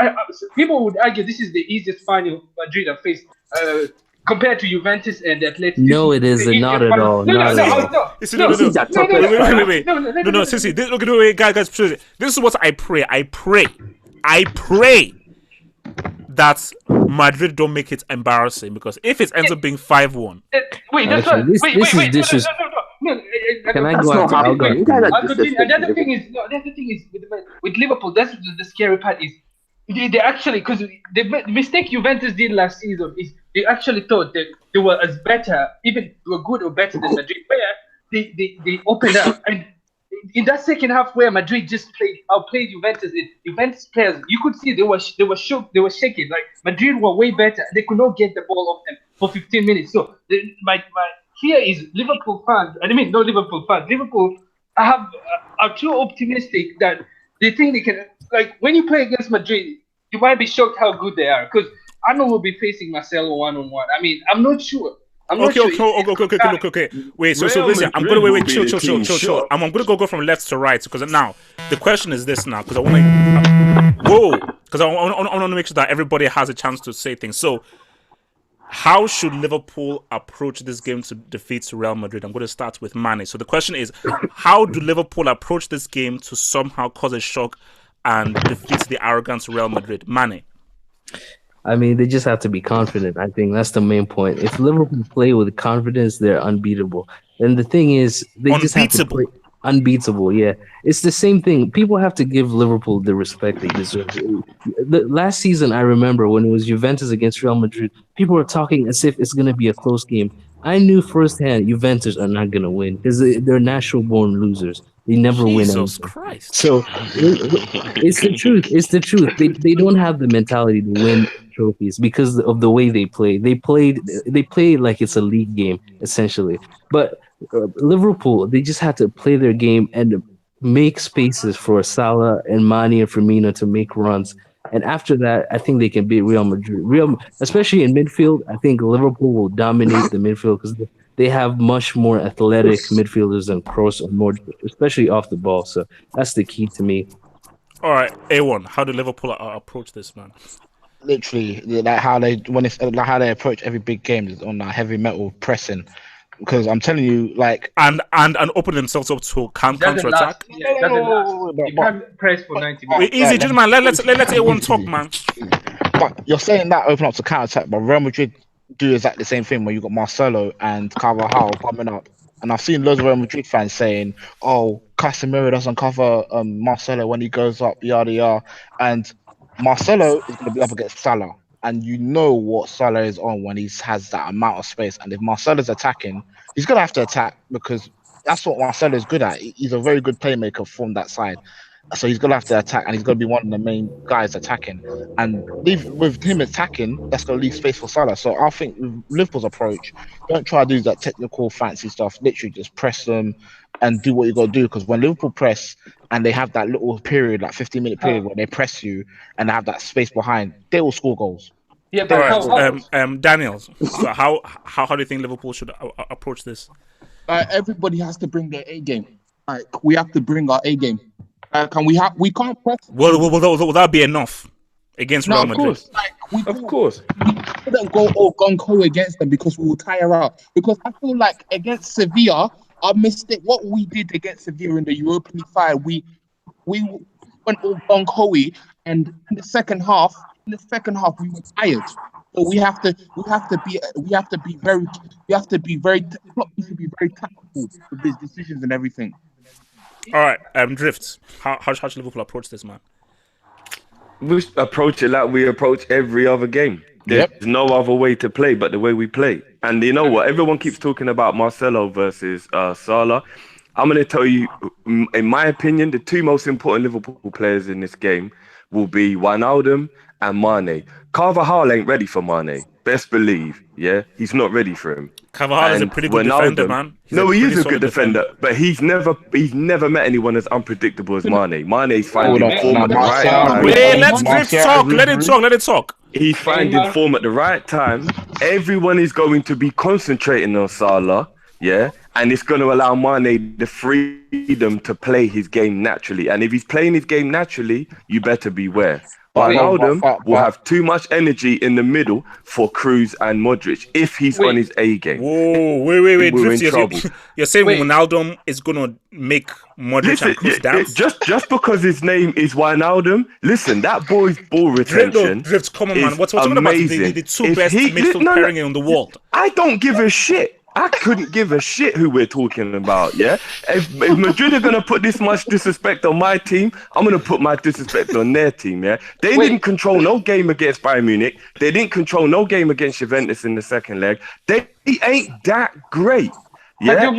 People would argue this is the easiest final Madrid have faced compared to Juventus and Atletico. No, it isn't. Not at all. Not at all. No. Wait. No, Sissy. Wait, guys, please. This is what I pray. I pray that Madrid don't make it embarrassing, because if it ends up being 5-1. Wait, that's Actually, what. this is wait. dishes. No. Can I go after? I'll go. I'll continue. And the other thing is with Liverpool. That's the scary part is they actually, because the mistake Juventus did last season is they actually thought that they were as better, even they were good or better than Madrid, where they opened up, and in that second half where Madrid just outplayed Juventus, Juventus players, you could see they were shook, they were shaking. Like Madrid were way better, they could not get the ball off them for 15 minutes. So my fear is Liverpool fans. I mean, no Liverpool fans. Liverpool are too optimistic that they think they can. Like when you play against Madrid, you might be shocked how good they are, because I know we'll be facing Marcelo 1-on-1. I mean, I'm not sure. Okay. Wait, so listen, I'm gonna wait, chill. I'm gonna go from left to right, because now the question is this now, because I want to make sure that everybody has a chance to say things. So, how should Liverpool approach this game to defeat Real Madrid? I'm going to start with Mane. So the question is, how do Liverpool approach this game to somehow cause a shock and defeat the arrogant Real Madrid? Mane. I mean, they just have to be confident. I think that's the main point. If Liverpool play with confidence, they're unbeatable. And the thing is, they just have to play unbeatable. Yeah, it's the same thing. People have to give Liverpool the respect they deserve. Last season, I remember when it was Juventus against Real Madrid, people were talking as if it's going to be a close game. I knew firsthand Juventus are not going to win because they're natural-born losers. They never win anything. Jesus Christ. So it's the truth. It's the truth. They don't have the mentality to win trophies because of the way they play. They play like it's a league game, essentially. But Liverpool, they just had to play their game and make spaces for Salah and Mane and Firmino to make runs. And after that, I think they can beat Real Madrid. Especially in midfield, I think Liverpool will dominate the midfield because they have much more athletic midfielders than Kroos and Modric, especially off the ball. So that's the key to me. All right, A1, how do Liverpool approach this, man? Literally, like how they approach every big game is on heavy metal pressing. Because I'm telling you, like, and open themselves up to counter attack. You can't press for 90 minutes. Wait, easy, gentlemen. Let's A1 talk, man. But you're saying that open up to counter attack, but Real Madrid do exactly the same thing when you got Marcelo and Carvajal coming up. And I've seen loads of Real Madrid fans saying, "Oh, Casemiro doesn't cover Marcelo when he goes up, yada yada." And Marcelo is going to be up against Salah. And you know what Salah is on when he has that amount of space. And if Marcelo's attacking, he's going to have to attack because that's what Marcelo is good at. He's a very good playmaker from that side. So he's going to have to attack, and he's going to be one of the main guys attacking. And with him attacking, that's going to leave space for Salah. So I think with Liverpool's approach, don't try to do that technical fancy stuff. Literally just press them and do what you got to do. Because when Liverpool press and they have that little period, like 15-minute period where they press you and they have that space behind, they will score goals. Yeah, but Daniel, so how do you think Liverpool should approach this? Everybody has to bring their A game. Like we have to bring our A game. We can't press. Will that be enough against Real Madrid? Of course. We couldn't go all gung ho against them because we will tire out. Because I feel like against Sevilla, our mistake, what we did against Sevilla in the Europa League final, we went all gung ho, and in the second half we were tired. So we have to be very tactful with these decisions and everything. All right, Drift. How should Liverpool approach this, man? We approach it like we approach every other game. There's no other way to play but the way we play. And you know what? Everyone keeps talking about Marcelo versus Salah. I'm going to tell you, in my opinion, the two most important Liverpool players in this game will be Wijnaldum and Mane. Carvajal ain't ready for Mane. Best believe, yeah, he's not ready for him. Carvajal is a pretty good defender, man. He is a good defender, but he's never met anyone as unpredictable as Mane. Mane's finding form at the right time. Wait, let Drift talk. Let it talk. He's finding form at the right time. Everyone is going to be concentrating on Salah, yeah, and it's going to allow Mane the freedom to play his game naturally. And if he's playing his game naturally, you better beware. Wijnaldum will have too much energy in the middle for Kroos and Modric if he's on his A game. Whoa, wait, We're in Drift, trouble. you're saying Wijnaldum is going to make Modric and Kroos dance? Just because his name is Wijnaldum, listen, that boy's ball retention Drift, come on, man. We're talking amazing. about the two best midfield pairing in the world. I don't give a shit. I couldn't give a shit who we're talking about, yeah? If Madrid are going to put this much disrespect on my team, I'm going to put my disrespect on their team, yeah? They didn't control no game against Bayern Munich. They didn't control no game against Juventus in the second leg. They ain't that great, yeah?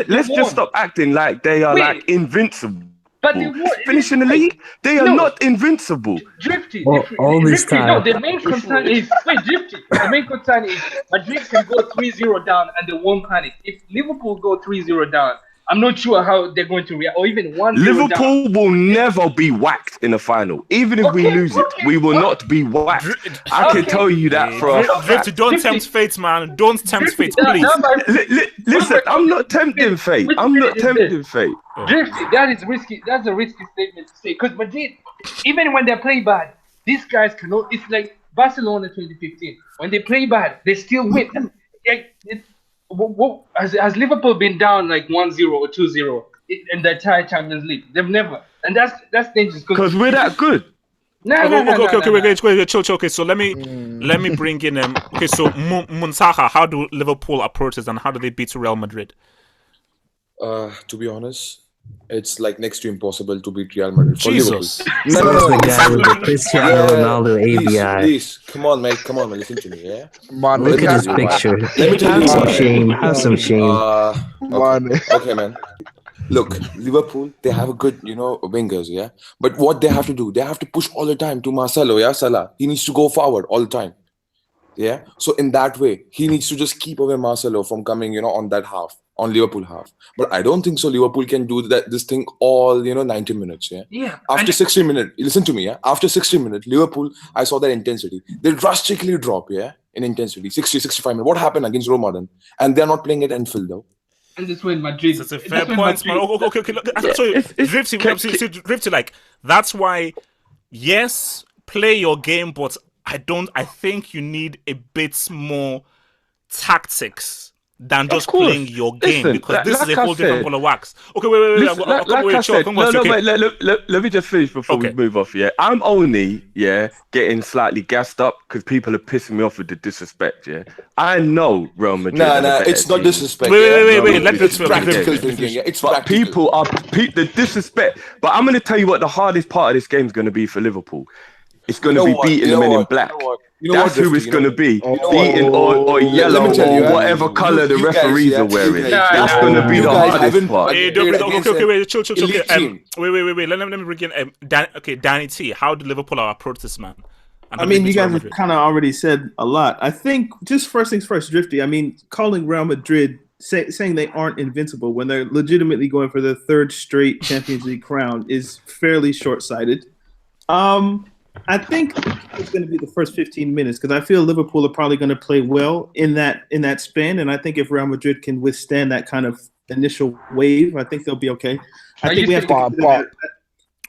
Let's just stop acting like they are like invincible. But finishing the league, they are not invincible. Drifty. All this time. No, the main concern is Drifty. The main concern is Madrid can go 3-0 down and they won't panic. If Liverpool go 3-0 down, I'm not sure how they're going to react, or even 1-0 Liverpool will never be whacked in the final. Even if we lose it, we will not be whacked. I can tell you that for a fact. Don't tempt fate, man. Don't tempt fate, please. Listen, I'm not tempting fate. I'm not tempting fate. Drifty, that is risky. That's a risky statement to say. Because Madrid, even when they play bad, these guys cannot. It's like Barcelona 2015. When they play bad, they still win. Has Liverpool been down like 1-0 or 2-0 in the entire Champions League? They've never, and that's dangerous because we're that good. Okay, chill. Okay, so let me bring in okay, so Munsaha, how do Liverpool approach this and how do they beat Real Madrid? To be honest, it's like next to impossible to beat Real Madrid. Jesus. No. The guy with the Cristiano Ronaldo ABI. Please, come on, mate, listen to me, yeah? Man, look at his picture. Have some shame. Okay, man. Look, Liverpool, they have a good, wingers, yeah? But what they have to do, they have to push all the time to Marcelo, yeah, Salah. He needs to go forward all the time. Yeah? So in that way, he needs to just keep away Marcelo from coming, on that half. On Liverpool half. But I don't think so Liverpool can do this thing all, 90 minutes, yeah? Yeah. After 60 minutes, listen to me, yeah? After 60 minutes, Liverpool, I saw their intensity. They drastically drop, yeah? In intensity, 60, 65 minutes. What happened against Roma then? And they're not playing at Anfield, though. And this way Madrid. That's a fair point, man. Okay. Drifty, like, that's why, yes, play your game, but I think you need a bit more tactics than just playing your game, because this is a whole different ball of wax. Okay, wait. Let me just finish before we move off. Yeah, I'm only getting slightly gassed up because people are pissing me off with the disrespect. Yeah, I know Real Madrid. Nah, it's not disrespect. Wait. Let me practical thinking. Yeah, it's but people are the disrespect. But I'm going to tell you what the hardest part of this game is going to be for Liverpool. It's going to be beating the men in black. That's who it's going to be. Beating or yellow or whatever color the referees are wearing. That's going to be the hardest part. Okay, chill. Wait. Let me bring in Danny T. How do Liverpool approach this, man? I mean, you guys have kind of already said a lot. I think just first things first, Drifty. I mean, calling Real Madrid saying they aren't invincible when they're legitimately going for their third straight Champions League crown is fairly short-sighted. I think it's going to be the first 15 minutes because I feel Liverpool are probably going to play well in that span, and I think if Real Madrid can withstand that kind of initial wave, I think they'll be okay. I think we have to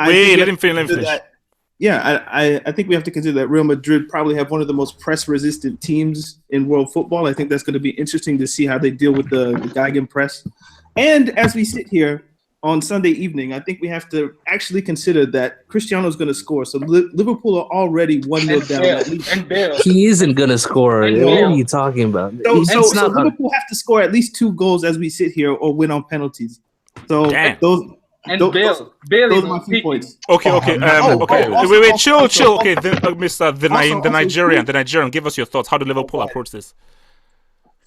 let him finish. Yeah, I think we have to consider that Real Madrid probably have one of the most press-resistant teams in world football. I think that's going to be interesting to see how they deal with the Gegenpress. And as we sit here on Sunday evening, I think we have to actually consider that Cristiano is going to score. So Liverpool are already 1-0 down at least. He isn't going to score. What are you talking about? So Liverpool have to score at least 2 goals as we sit here or win on penalties. So those are my few points. Okay. Wait, chill. Okay, the Nigerian, give us your thoughts. How do Liverpool approach this?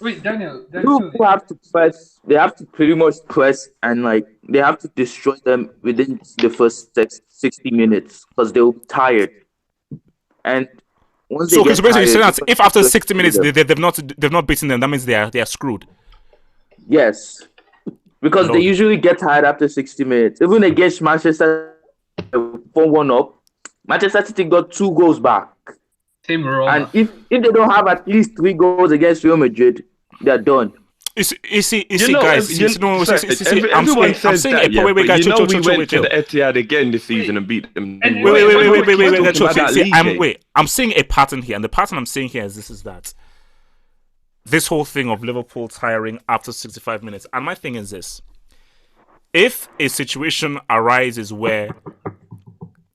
Wait, Daniel. Liverpool have to press. They have to pretty much press and they have to destroy them within the first 60 minutes because they'll be tired. And once So, they get so basically, you're tired, saying that if after 60 minutes they've not beaten them, that means they are screwed. yes, because Lord. they usually get tired after 60 minutes. Even against Manchester, 4-1 up, Manchester City got 2 goals back. Same Roma. And if they don't have at least 3 goals against Real Madrid, they're done. You see, Everyone I'm says saying that, it. Wait, guys, we chill. went to the Etihad again this season and beat them. Wait. I'm seeing a pattern here, and the pattern I'm seeing here is that this whole thing of Liverpool tiring after 65 minutes. And my thing is this: if a situation arises where,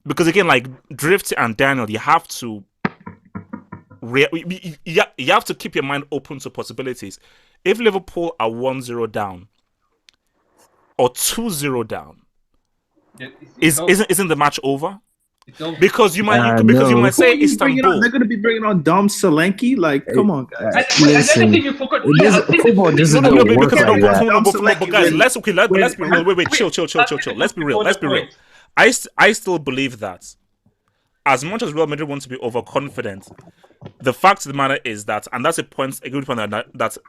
because again, like Drift and Daniel, you have to keep your mind open to possibilities. If Liverpool are 1-0 down or 2-0 down, isn't the match over? Because you might say Istanbul. They're going to be bringing on Dom Solanke. Like, come on, guys. Listen, football doesn't work like that. But guys, let's be real. Wait, chill. Let's be real. I still believe that as much as Real Madrid want to be overconfident, the fact of the matter is that, and that's a good point that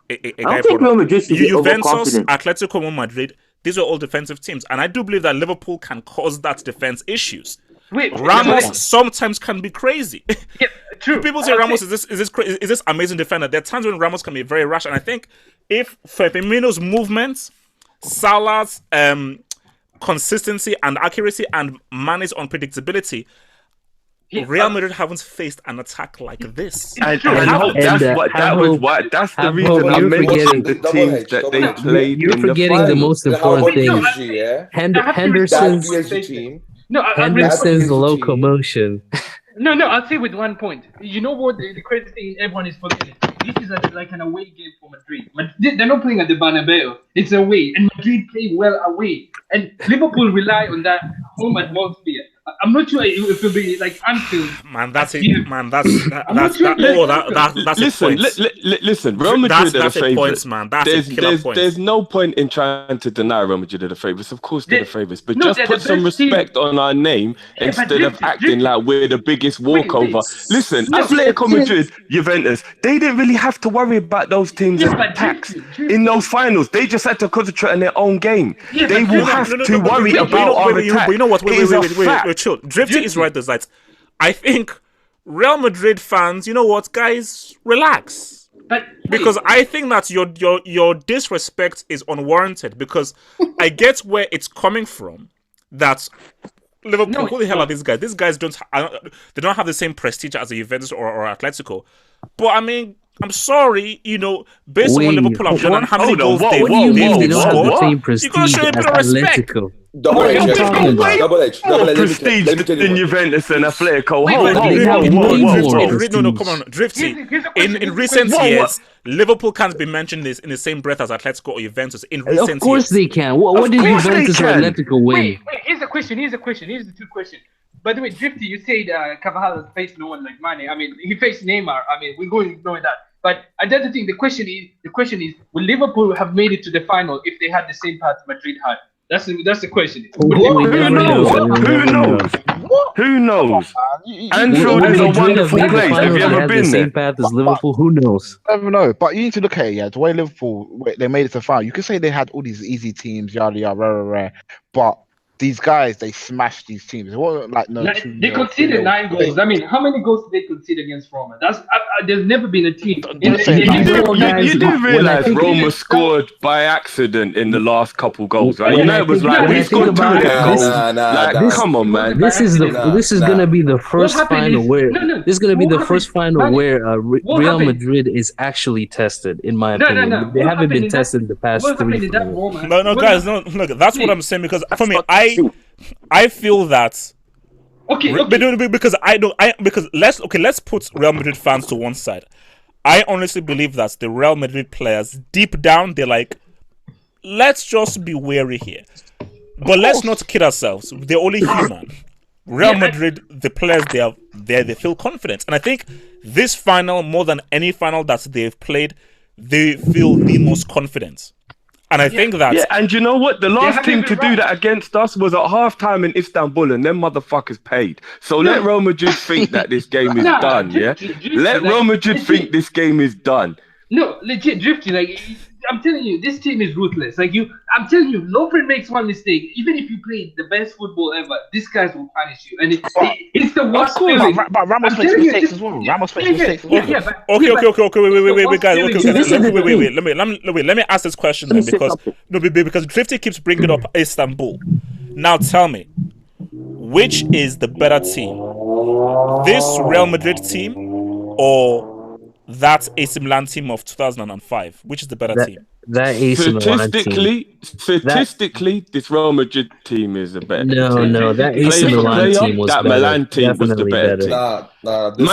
a guy I don't think Real Madrid should be Juventus, overconfident. Atletico Madrid, these are all defensive teams, and I do believe that Liverpool can cause that defense issues. Ramos sometimes can be crazy. Yeah, true. People say Ramos is this amazing defender. There are times when Ramos can be very rash, and I think if Firmino's movements, Salah's consistency and accuracy, and Mane's unpredictability, Real Madrid haven't faced an attack like this. That's the reason I mentioned the teams that they played. You're forgetting the most important thing. Henderson's locomotion. No, I'll say with one point. You know what? The crazy thing everyone is forgetting. This is like an away game for Madrid. They're not playing at the Bernabeu. It's away, and Madrid play well away. And Liverpool rely on that home atmosphere. I'm not sure if it'll be like Anfield. Man, that's it. Man, that's listen, listen. Real Madrid are the favourites. Man. That's there's no point in trying to deny Real Madrid are the favourites. Of course they're the favourites, but just put some respect on our name instead of acting like we're the biggest walkover. Listen, Atletico Madrid, Juventus, they didn't really have to worry about those teams' attacks in those finals. They just had to concentrate on their own game. They will have to worry about our attack. But you know what? Wait. Chill. Drifty is right. There's that. I think Real Madrid fans, you know what, guys, relax. Because I think that your disrespect is unwarranted. Because I get where it's coming from. That Liverpool, who the hell are these guys? These guys don't have the same prestige as a Juventus or Atletico. But I mean, I'm sorry, based on what Liverpool have done and how many goals they've scored, you gotta show a bit of respect. Double H. Prestige in Juventus and Atletico. No, come on, Drifty. In recent years, Liverpool can't be mentioned in the same breath as Atletico or Juventus. In recent years, of course they can. What did Juventus or Atletico win? Wait. Here's the question. Here's the two questions. By the way, Drifty, you said Carvajal faced no one like Mane. I mean, he faced Neymar. I mean, we're going to ignore that. But I don't think the question is, will Liverpool have made it to the final if they had the same path Madrid had? That's the question. Who knows? Anfield is a wonderful place. Have you ever been there? Same path as Liverpool. Who knows? I don't know, but you need to look at it. The way Liverpool they made it to the final. You can say they had all these easy teams, yada yada, rah, but these guys, they smashed these teams. It wasn't like they conceded 9 goals. I mean, how many goals did they concede against Roma? There's never been a team. You do realize Roma scored by accident in the last couple goals, right? It was like we scored 2 goals. Come on, man. This is gonna be the first final where Real Madrid is actually tested. In my opinion, No. They haven't been tested in the past 3. No, guys, no. Look, that's what I'm saying because for me, I feel that because let's put Real Madrid fans to one side. I honestly believe that the Real Madrid players deep down they're like, let's just be wary here, but let's not kid ourselves. They're only human. Real Madrid, the players they feel confident, and I think this final more than any final that they've played, they feel the most confident. And I think that... Yeah, and you know what? The last team to do right. that against us was at halftime in Istanbul, and them motherfuckers paid. So let Real Madrid think that this game is done, yeah? Let Real Madrid think this game is done. No, legit, Drifty, like, I'm telling you, this team is ruthless. Like, I'm telling you, Lovren makes one mistake. Even if you play the best football ever, these guys will punish you. And it's the worst feeling. But Ramos makes mistakes as well. Ramos makes mistakes as well. Okay, wait, guys. Okay, let me ask this question then, because Drifty keeps bringing up Istanbul. Now tell me, which is the better team? This Real Madrid team or that AC Milan team of 2005? Which is the better team? That AC Milan team. Statistically, this Real Madrid team is a better team. No, that AC Milan team was better. That Milan team was the better team.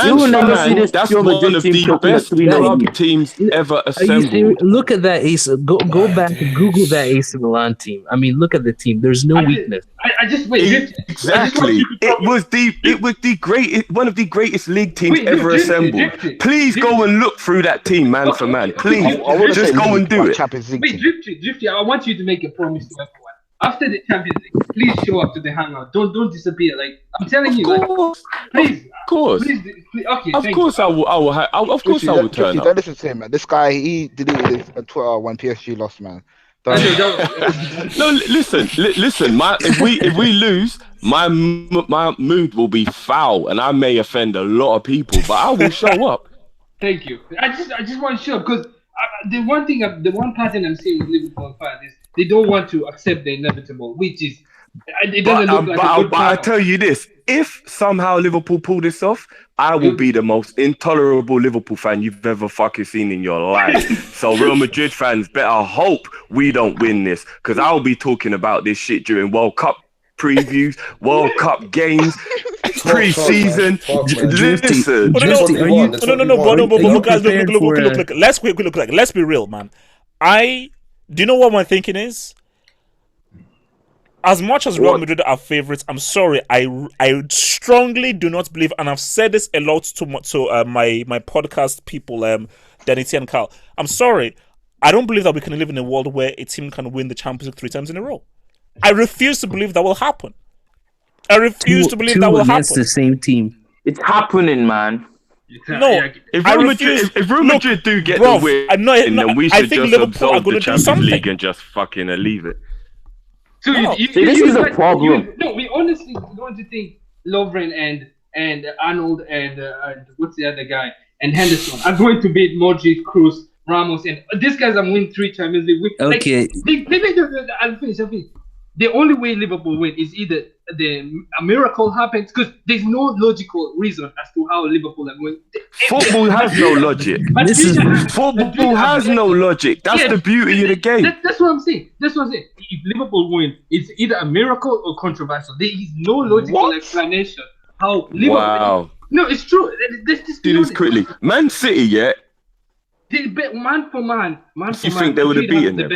You will never see this that's Real one Madrid of team the talking best club teams ever assembled. Look at that AC. Go back and Google that AC Milan team. I mean, look at the team. There's no weakness. I just wait. Exactly. It was the greatest, one of the greatest league teams ever assembled. Please go and look through that team, man for man. Please, just go and do it. Wait, Drifty, I want you to make a promise to everyone. After the Champions League, please show up to the hangout. Don't disappear. Like, I'm telling you, please. Of course. Please, okay. Of course, I will. Of course, I will turn up. Don't listen to him, man. This guy, he deleted his Twitter when PSG lost, man. No, listen. If we lose, my mood will be foul, and I may offend a lot of people, but I will show up. Thank you. I just want to show up because the one pattern I'm seeing with Liverpool fans is they don't want to accept the inevitable, which is it doesn't look like a good but I tell you this: if somehow Liverpool pull this off, I will be the most intolerable Liverpool fan you've ever fucking seen in your life. So Real Madrid fans better hope we don't win this, because I'll be talking about this shit during World Cup previews, World Cup games, pre-season. Listen, no, guys, look. Let's be real, man. Do you know what my thinking is? As much as Real Madrid are favorites, I'm sorry, I strongly do not believe, and I've said this a lot to my podcast people, Danny T and Carl. I'm sorry, I don't believe that we can live in a world where a team can win the Champions League 3 times in a row. I refuse to believe that will happen. I refuse to believe that will happen. Against the same team. It's happening, man. No, if Real Madrid do get the win, then we should just absolve the Champions League and just fucking leave it. So this is a problem. We honestly going to think Lovren and Arnold and what's the other guy and Henderson are going to beat Modric, Kroos, Ramos, and these guys have won 3 Champions League. Okay. I'll finish. The only way Liverpool win is either a miracle happens, because there's no logical reason as to how Liverpool have won. Football has no logic. Football has no logic. That's the beauty of the game. That's what I'm saying. If Liverpool win, it's either a miracle or controversial. There is no logical explanation how Liverpool. Wow. No, it's true. Do this quickly. Man City, yeah. Man for man. You think they would have beaten them?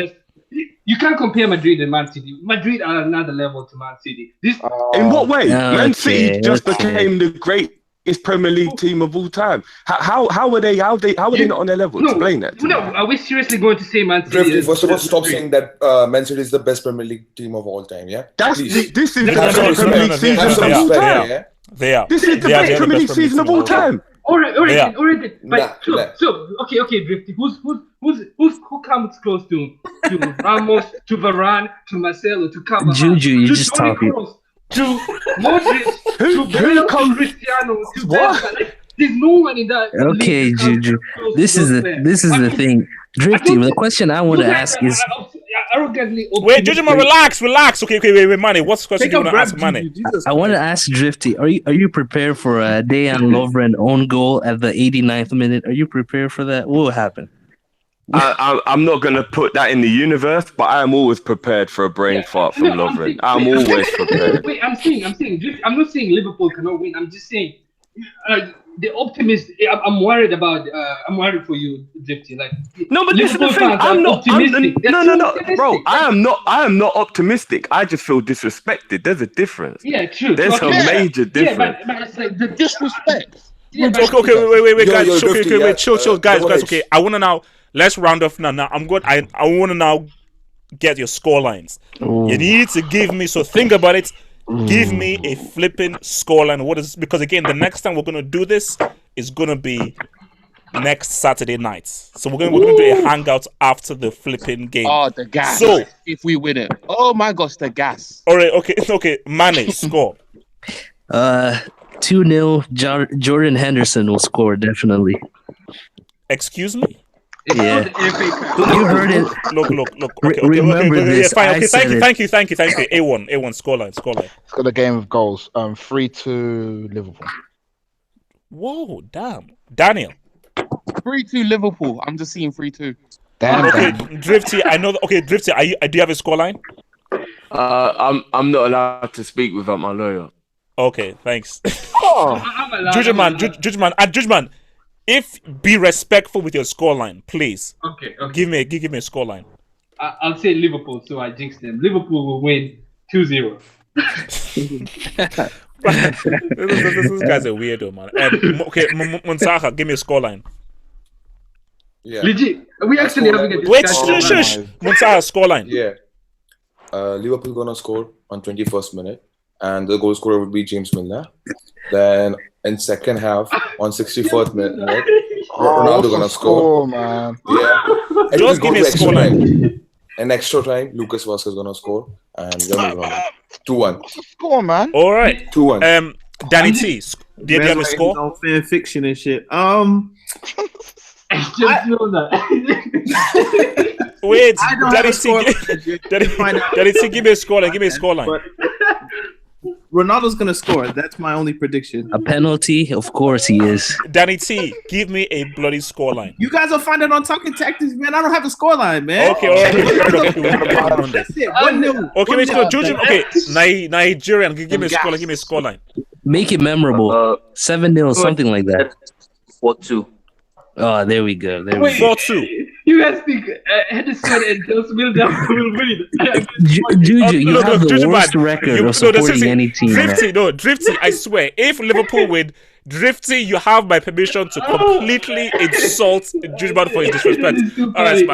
You can't compare Madrid and Man City. Madrid are another level to Man City. In what way? Man City just became the greatest Premier League team of all time. How are they not on their level? Explain that. No, are we seriously going to say Man City? Drifty, first of all, stop saying that Man City is the best Premier League team of all time. Yeah, this is the best Premier League season of all time. They are. This is the best Premier League season of all time. All right. But so okay, Drifty. Who comes close to Ramos, to Varane, to Marcelo, to Carvajal, Juju, you to just Toni talking. Kroos, to Modric, to Bale, to Cristiano, to Benzema. There's no one in that. Okay, Juju. This is the thing. Drifty, the question I want to ask is. Arrogantly. Wait, Juju, relax. Okay, wait, Manny. What's the question you want to ask Manny? I want to ask Drifty. Are you prepared for a Dejan Lovren own goal at the 89th minute? Are you prepared for that? What will happen? I'm not going to put that in the universe, but I am always prepared for a brain fart from Lovren. I'm always prepared. Wait, I'm saying, I'm not saying Liverpool cannot win. I'm just saying the optimist. I'm worried about. I'm worried for you, Drifty. Like, no, but this is the thing. I'm not optimistic. No, bro. I am not optimistic. I just feel disrespected. There's a difference. Yeah, true. There's a major difference. Yeah, but it's like the disrespect. Yeah, okay, wait, guys. Chill, guys. Okay, I want to now. Let's round off now. I'm good. I want to now get your score lines. Ooh. You need to give me. So think about it. Give me a flipping scoreline. What is because again, the next time we're gonna do this is gonna be next Saturday night. So we're gonna do a hangout after the flipping game. Oh, the gas! So if we win it, oh my gosh, the gas! All right, okay. Mane, score. 2-0. Jordan Henderson will score definitely. Excuse me. Yeah, you heard it. Look. Okay, remember this. Fine. Okay, thank you. A1 scoreline. It's got a game of goals. 3-2 Liverpool. Whoa, damn. Daniel. 3-2 Liverpool. I'm just seeing 3-2. Damn. Okay, Drifty. I know. Okay, Drifty. Do you have a scoreline? I'm not allowed to speak without my lawyer. Okay, thanks. Judge Judgeman, if be respectful with your scoreline, please. Okay. Give me a scoreline. I'll say Liverpool, so I jinx them. Liverpool will win 2-0. This guy's a weirdo, man. Okay, Munsaha, give me a scoreline. Yeah. Legit. We actually having a Wait, discussion. shush. Munsaha, scoreline. Yeah. Liverpool gonna score on 21st minute, and the goal scorer would be James Milner. Then in second half, on 64th minute, Ronaldo gonna score. Man. Yeah. And Just give me a scoreline. In extra time, Lucas Vazquez gonna score, and then we're gonna 2-1. Score, man. All right. 2-1. Danny T, do you have a score? On fan fiction and shit. Wait, I don't Danny have a T, scoreline. Danny T, give me a scoreline. But Ronaldo's gonna score. That's my only prediction. A penalty, of course he is. Danny T, give me a bloody scoreline. You guys will find it on Talking Tactics, man. I don't have a scoreline, man. Okay, all right. That's it. 1-0. Okay, wait, no, Georgian. Okay, Nigerian, give me a scoreline. Give me a scoreline. Make it memorable. 7-0, something like that. 4-2. Oh, there we go. 4-2. You guys think Henderson and Jose Milner will win? Juju, you have the worst record of supporting any team. Drifty, I swear, if Liverpool win, Drifty, you have my permission to completely insult Juju for his disrespect. All right,